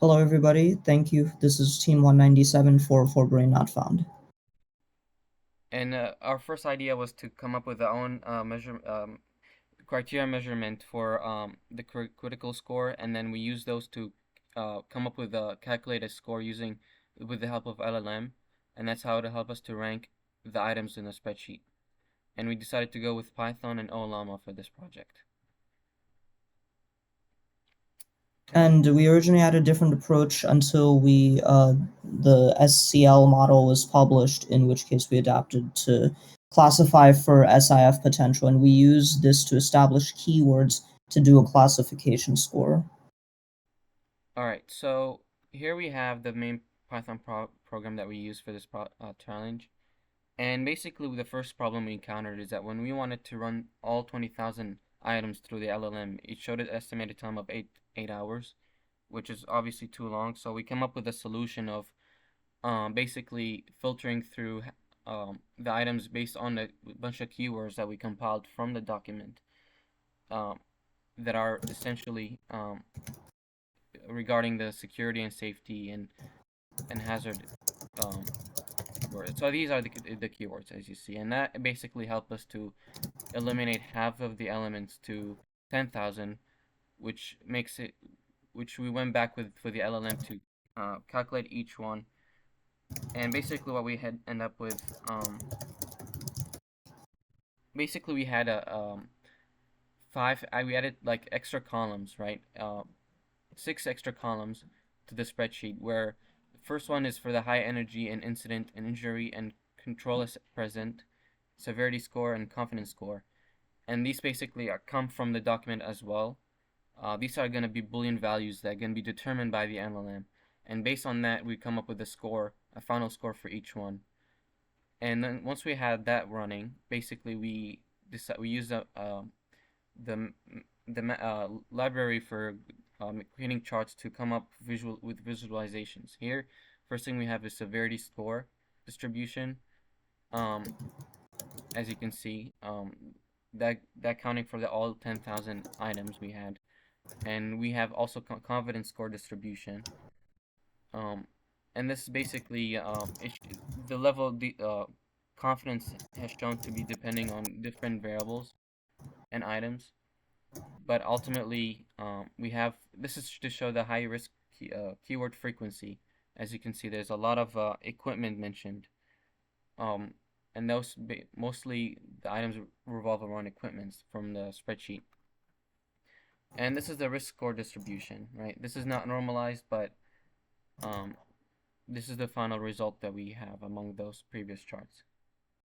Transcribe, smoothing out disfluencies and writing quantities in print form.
Hello, everybody. Thank you. This is Team 197 for Brain Not Found. And our first idea was to come up with our own criteria measurement for the critical score, and then we use those to come up with a calculated score using with the help of LLM, and that's how it'll help us to rank the items in the spreadsheet. And we decided to go with Python and Ollama for this project. Okay. And we originally had a different approach until the SCL model was published, in which case we adapted to classify for SIF potential, and we used this to establish keywords to do a classification score. All right. So here we have the main Python program that we use for this challenge. And basically, the first problem we encountered is that when we wanted to run all 20,000 items through the LLM, it showed an estimated time of eight hours, which is obviously too long. So we came up with a solution of basically filtering through the items based on a bunch of keywords that we compiled from the document um, that are essentially regarding the security and safety and hazard um, words. So these are the keywords as you see, and that basically helped us to eliminate half of the elements to 10,000, which makes it, which we went back with for the LLM to calculate each one. And basically, what we had end up with, basically we had a we added like extra columns, right? Six extra columns to the spreadsheet where the first one is for the high energy and incident and injury and control is present, severity score and confidence score. And these basically come from the document as well. These are going to be Boolean values that are going to be determined by the LLM. And based on that, we come up with a score, a final score for each one. And then once we had that running, basically we use the library for creating charts to come up with visualizations. Here, first thing we have is severity score distribution. Um, as you can see, that counting for the all 10,000 items we had, and we have also confidence score distribution. Um, and this is basically the level of the confidence has shown to be depending on different variables and items. But ultimately, we have this is to show the high risk keyword frequency. As you can see, there's a lot of equipment mentioned, um, and those mostly the items revolve around equipments from the spreadsheet. And this is the risk score distribution, right? This is not normalized, but um, this is the final result that we have among those previous charts.